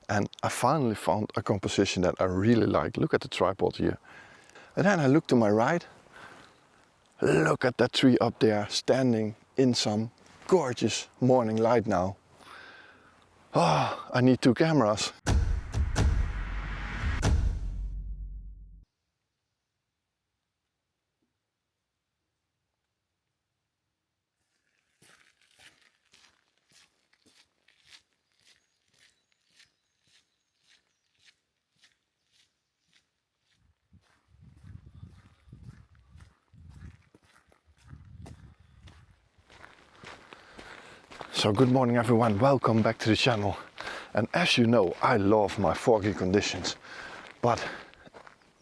and I finally found a composition that I really like. Look at the tripod here. And then I look to my right. Look at that tree up there standing in some gorgeous morning light now. Oh, I need 2 cameras. So good morning everyone, welcome back to the channel. And as you know, I love my foggy conditions, but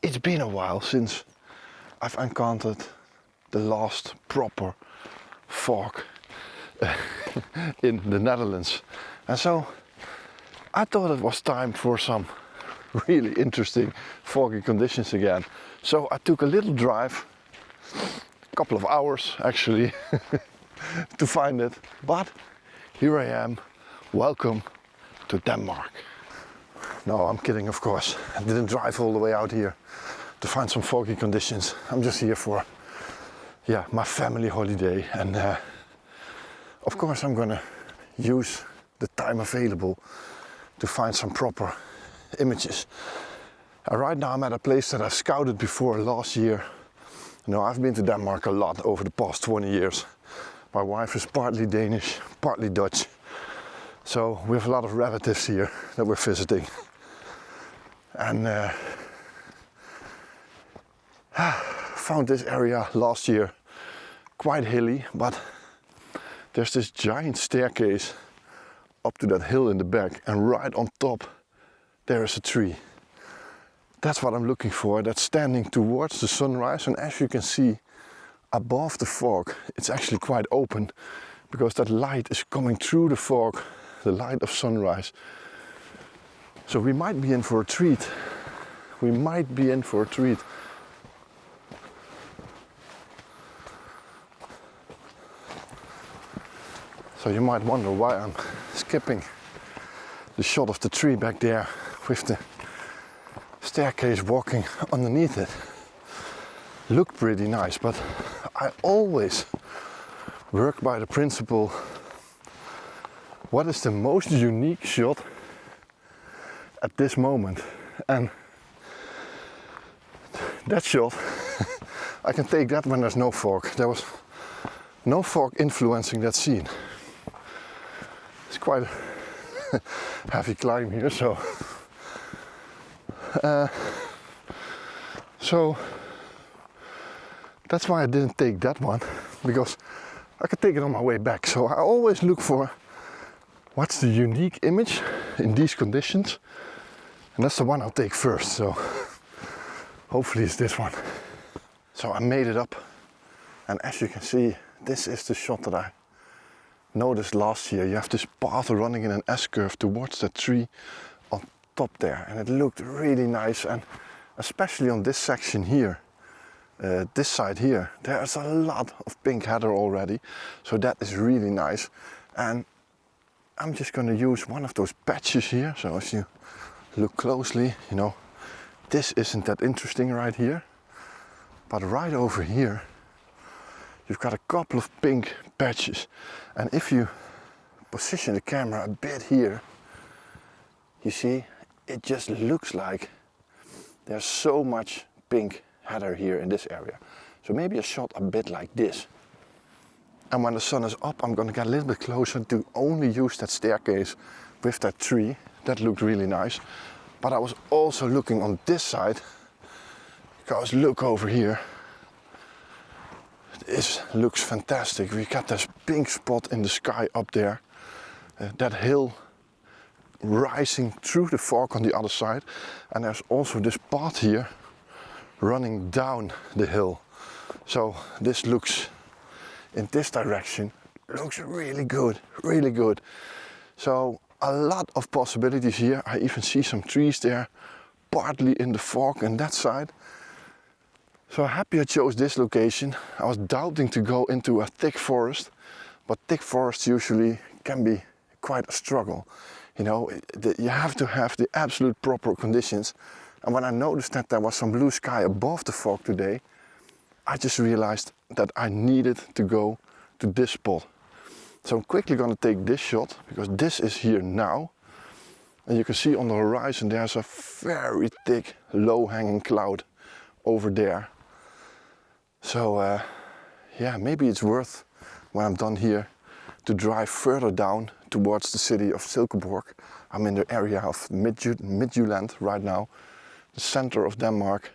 it's been a while since I've encountered the last proper fog in the Netherlands. And so I thought it was time for some really interesting foggy conditions again. So I took a little drive, a couple of hours actually, to find it, but here I am. Welcome to Denmark. No, I'm kidding, of course. I didn't drive all the way out here to find some foggy conditions. I'm just here for, my family holiday, and of course I'm gonna use the time available to find some proper images. Right now I'm at a place that I've scouted before last year. You know, I've been to Denmark a lot over the past 20 years. My wife is partly Danish, partly Dutch. So we have a lot of relatives here that we're visiting. And found this area last year quite hilly, but there's this giant staircase up to that hill in the back, and right on top there is a tree. That's what I'm looking for. That's standing towards the sunrise, and as you can see above the fog, it's actually quite open because that light is coming through the fog, the light of sunrise. So we might be in for a treat. We might be in for a treat. So you might wonder why I'm skipping the shot of the tree back there with the staircase walking underneath it. Looked pretty nice, but I always work by the principle, what is the most unique shot at this moment? And that shot, I can take that when there's no fog. There was no fog influencing that scene. It's quite a heavy climb here, so that's why I didn't take that one, because I could take it on my way back. So I always look for what's the unique image in these conditions, and that's the one I'll take first. So hopefully it's this one. So I made it up, and as you can see, this is the shot that I noticed last year. You have this path running in an S-curve towards that tree on top there, and it looked really nice. And especially on this section here, this side here, there's a lot of pink heather already, so that is really nice. And I'm just going to use one of those patches here. So as you look closely, you know, this isn't that interesting right here, but right over here you've got a couple of pink patches, and if you position the camera a bit here, you see it just looks like there's so much pink heather here in this area. So maybe a shot a bit like this. And when the sun is up, I'm going to get a little bit closer to only use that staircase with that tree. That looked really nice. But I was also looking on this side, because look over here. This looks fantastic. We got this pink spot in the sky up there. That hill rising through the fog on the other side. And there's also this path here running down the hill. So this looks, in this direction, looks really good, really good. So a lot of possibilities here. I even see some trees there, partly in the fog on that side. So happy I chose this location. I was doubting to go into a thick forest, but thick forests usually can be quite a struggle. You know, you have to have the absolute proper conditions. And when I noticed that there was some blue sky above the fog today, I just realized that I needed to go to this spot. So I'm quickly going to take this shot, because this is here now. And you can see on the horizon there's a very thick low-hanging cloud over there. So yeah, maybe it's worth, when I'm done here, to drive further down towards the city of Silkeborg. I'm in the area of Midtjylland right now, the center of Denmark.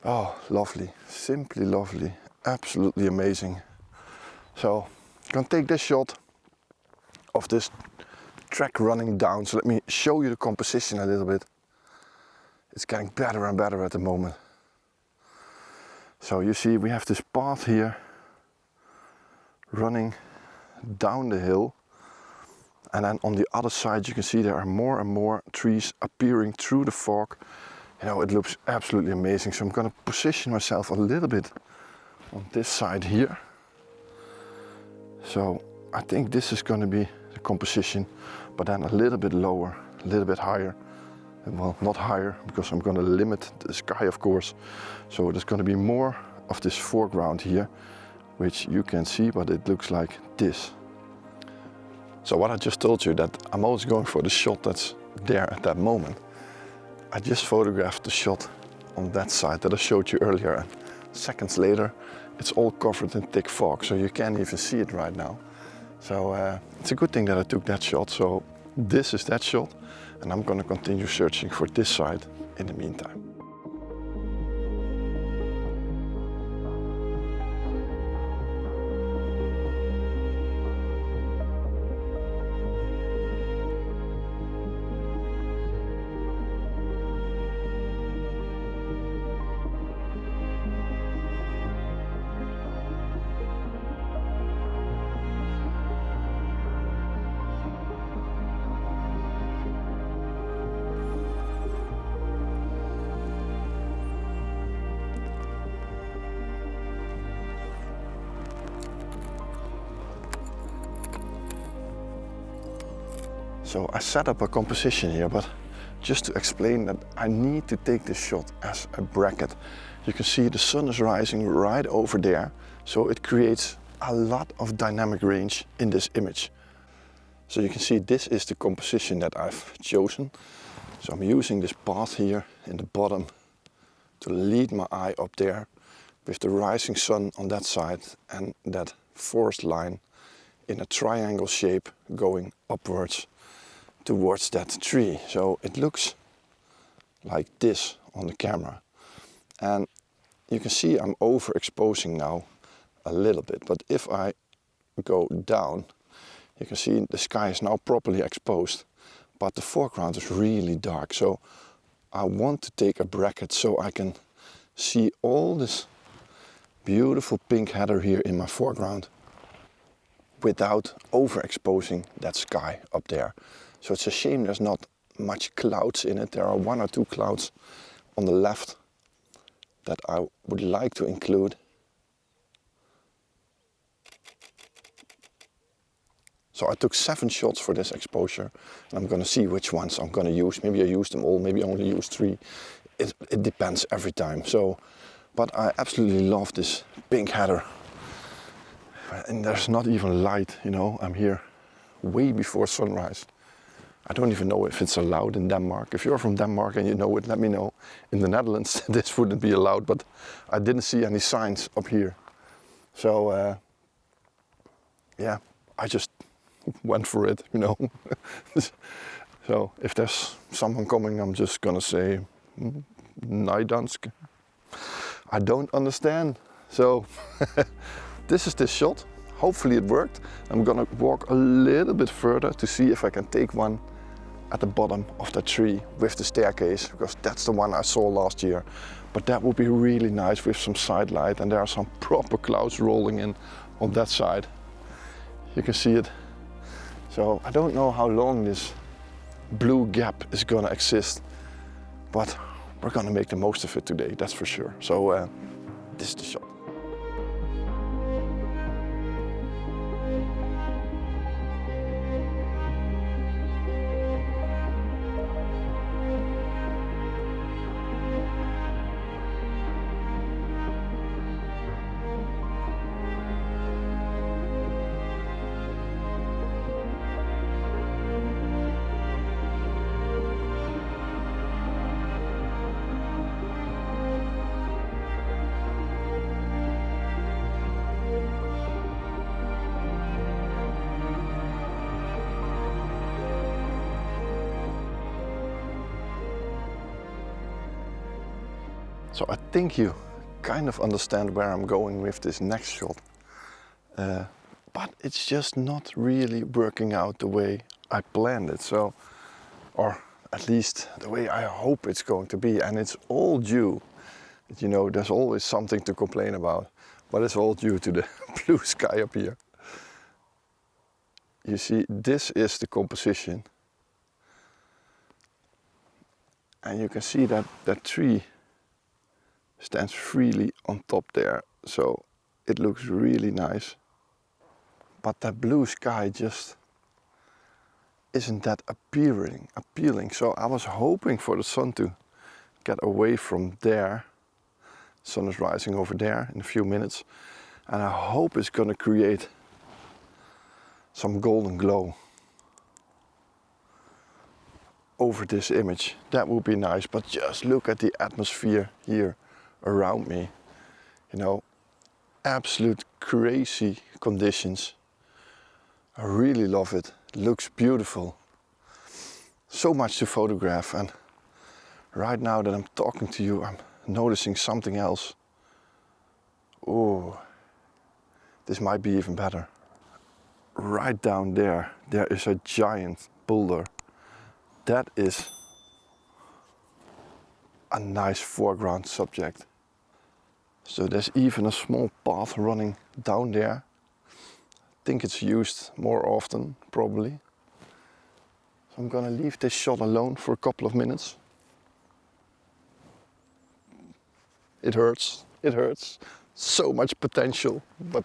Oh, lovely, simply lovely, absolutely amazing. So I'm gonna take this shot of this track running down. So let me show you the composition a little bit. It's getting better and better at the moment. So you see we have this path here running down the hill, and then on the other side you can see there are more and more trees appearing through the fog. You know, it looks absolutely amazing. So I'm going to position myself a little bit on this side here. So I think this is going to be the composition, but then a little bit lower, a little bit higher. Well, not higher, because I'm going to limit the sky, of course. So there's going to be more of this foreground here, which you can see, but it looks like this. So what I just told you, that I'm always going for the shot that's there at that moment. I just photographed the shot on that side that I showed you earlier, and seconds later it's all covered in thick fog, so you can't even see it right now. So it's a good thing that I took that shot. So this is that shot, and I'm going to continue searching for this side in the meantime. So I set up a composition here, but just to explain that I need to take this shot as a bracket. You can see the sun is rising right over there, so it creates a lot of dynamic range in this image. So you can see this is the composition that I've chosen. So I'm using this path here in the bottom to lead my eye up there, with the rising sun on that side and that forest line in a triangle shape going upwards towards that tree. So it looks like this on the camera, and you can see I'm overexposing now a little bit, but if I go down, you can see the sky is now properly exposed, but the foreground is really dark. So I want to take a bracket so I can see all this beautiful pink heather here in my foreground without overexposing that sky up there. So it's a shame there's not much clouds in it. There are 1 or 2 clouds on the left that I would like to include. So I took 7 shots for this exposure, and I'm going to see which ones I'm going to use. Maybe I use them all, maybe I only use 3. It depends every time. So, but I absolutely love this pink heather. And there's not even light, you know. I'm here way before sunrise. I don't even know if it's allowed in Denmark. If you're from Denmark and you know it, let me know. In the Netherlands this wouldn't be allowed, but I didn't see any signs up here. So yeah, I just went for it, you know. So if there's someone coming, I'm just gonna say, "Nej dansk." I don't understand. So this is this shot. Hopefully it worked. I'm gonna walk a little bit further to see if I can take one at the bottom of the tree with the staircase, because that's the one I saw last year. But that would be really nice with some side light, and there are some proper clouds rolling in on that side. You can see it. So I don't know how long this blue gap is gonna exist, but we're gonna make the most of it today, that's for sure. So this is the shot. So I think you kind of understand where I'm going with this next shot. But it's just not really working out the way I planned it. So, or at least the way I hope it's going to be. And it's all due, you know, there's always something to complain about, but it's all due to the blue sky up here. You see, this is the composition. And you can see that that tree stands freely on top there. So it looks really nice. But that blue sky just isn't that appealing. So I was hoping for the sun to get away from there. Sun is rising over there in a few minutes. And I hope it's gonna create some golden glow over this image. That would be nice, but just look at the atmosphere here around me. You know, absolute crazy conditions. I really love it. It looks beautiful. So much to photograph, and right now that I'm talking to you, I'm noticing something else. Oh, this might be even better. Right down there, there is a giant boulder. That is a nice foreground subject. So there's even a small path running down there. I think it's used more often, probably. So I'm gonna leave this shot alone for a couple of minutes. It hurts, it hurts. So much potential, but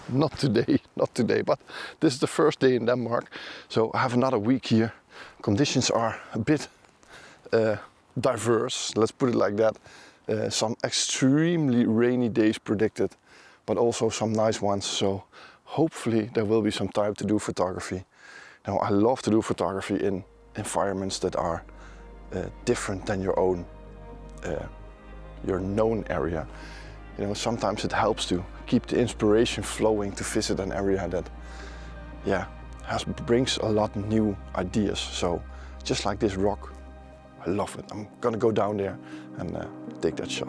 not today, not today. But this is the first day in Denmark, so I have another week here. Conditions are a bit diverse, let's put it like that. Some extremely rainy days predicted, but also some nice ones. So hopefully there will be some time to do photography. Now, I love to do photography in environments that are different than your own, your known area. You know, sometimes it helps to keep the inspiration flowing to visit an area that, yeah, brings a lot of new ideas. So just like this rock, I love it. I'm gonna go down there and take that shot.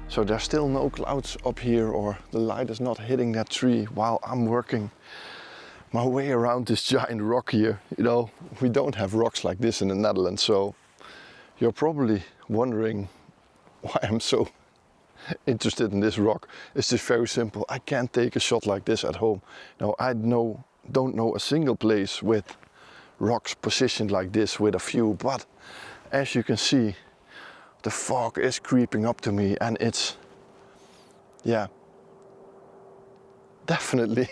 So there's still no clouds up here, or the light is not hitting that tree while I'm working my way around this giant rock here. You know, we don't have rocks like this in the Netherlands, so you're probably wondering why I'm so interested in this rock. It's just very simple. I can't take a shot like this at home. Now, I don't know a single place with rocks positioned like this with a view, but as you can see, the fog is creeping up to me, and it's, yeah, definitely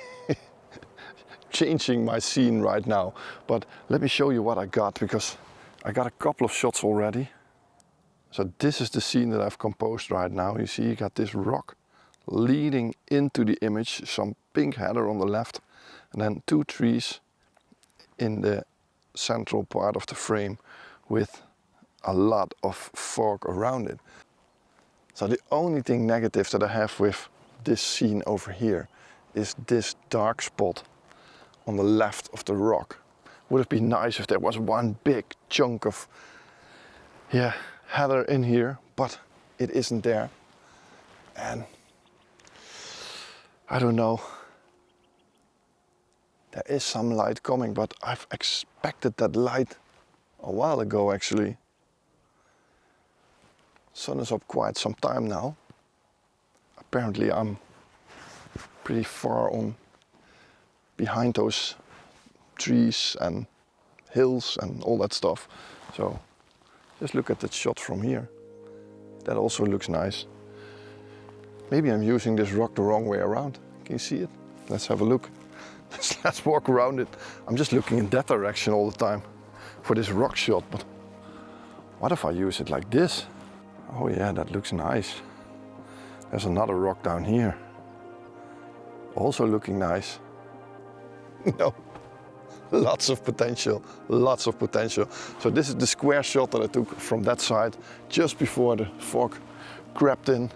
changing my scene right now. But let me show you what I got, because I got a couple of shots already. So this is the scene that I've composed right now. You see, you got this rock leading into the image, some pink heather on the left, and then two trees in the central part of the frame with a lot of fog around it. So the only thing negative that I have with this scene over here is this dark spot on the left of the rock. Would have been nice if there was one big chunk of, yeah, heather in here, but it isn't there. And I don't know, there is some light coming, but I've expected that light a while ago actually. Sun is up quite some time now. Apparently I'm pretty far on behind those trees and hills and all that stuff. So Just look at that shot from here. That also looks nice. Maybe I'm using this rock the wrong way around. Can you see it? Let's have a look. Let's walk around it. I'm just looking in that direction all the time for this rock shot, but what if I use it like this? Oh yeah, that looks nice. There's another rock down here. Also looking nice. No, lots of potential, lots of potential. So this is the square shot that I took from that side just before the fog crept in.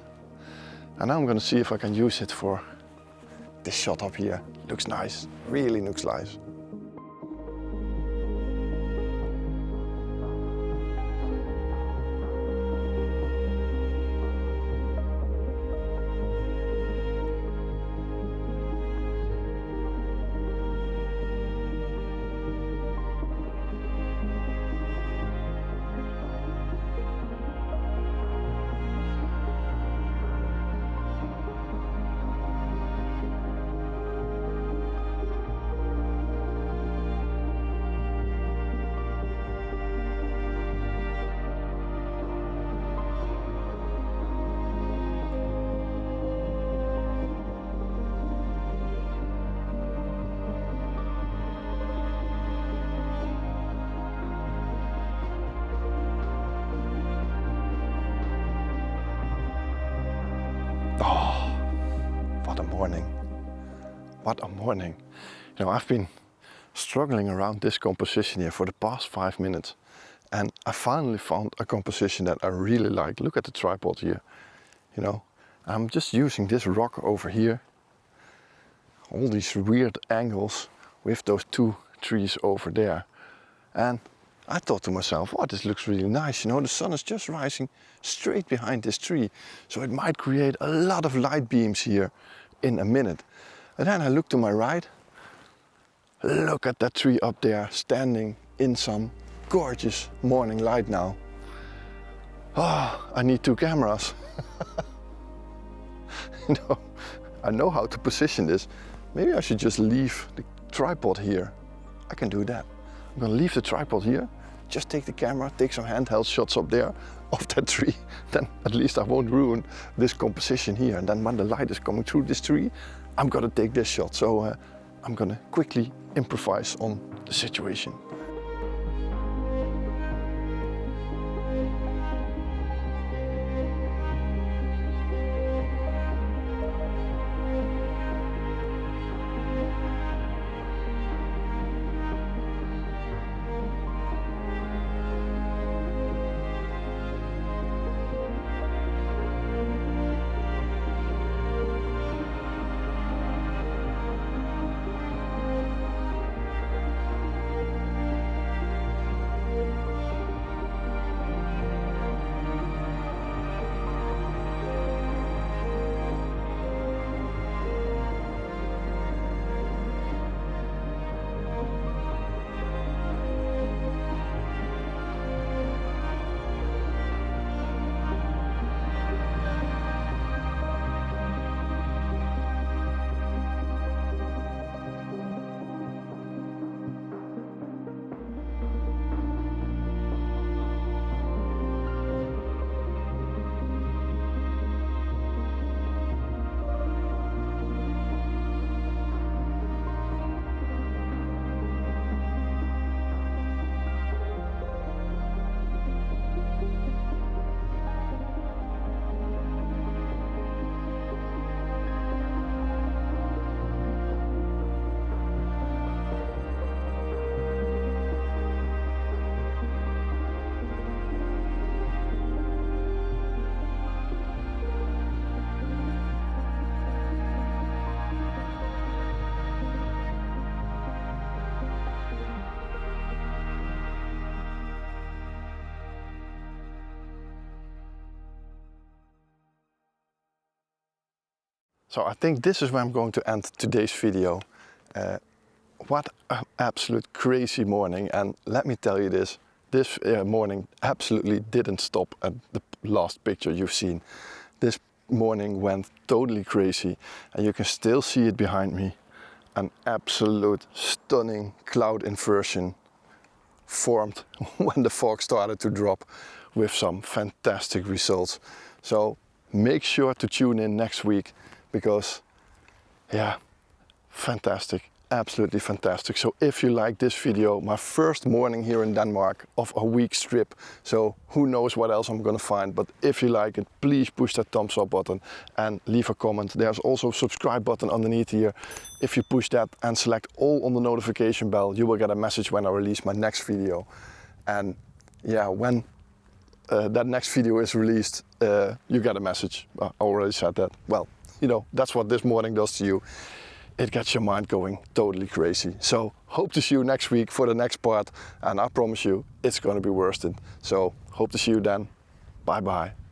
And now I'm gonna see if I can use it for this shot up here. Looks nice, really looks nice. What a morning. What a morning. You know, I've been struggling around this composition here for the past 5 minutes, and I finally found a composition that I really like. Look at the tripod here. You know, I'm just using this rock over here. All these weird angles with those 2 trees over there. And I thought to myself, oh, this looks really nice. You know, the sun is just rising straight behind this tree. So it might create a lot of light beams here in a minute. And then I look to my right. Look at that tree up there standing in some gorgeous morning light now. Oh, I need 2 cameras. You know, I know how to position this. Maybe I should just leave the tripod here. I can do that. I'm gonna leave the tripod here, just take the camera, take some handheld shots up there of that tree. Then at least I won't ruin this composition here. And then when the light is coming through this tree, I'm gonna take this shot. So I'm gonna quickly improvise on the situation. So I think this is where I'm going to end today's video. What an absolute crazy morning, and let me tell you this morning absolutely didn't stop at the last picture you've seen. This morning went totally crazy, and you can still see it behind me. An absolute stunning cloud inversion formed when the fog started to drop. with some fantastic results. So make sure to tune in next week because yeah, fantastic, absolutely fantastic. So if you like this video, my first morning here in Denmark of a week's trip, so who knows what else I'm gonna find, but if you like it, please push that thumbs up button and leave a comment. There's also a subscribe button underneath here. If you push that and select all on the notification bell, you will get a message when I release my next video. And yeah, when that next video is released, you get a message. I already said that. Well, you know, that's what this morning does to you. It gets your mind going totally crazy. So hope to see you next week for the next part, and I promise you it's gonna be worth it. So hope to see you then. Bye bye.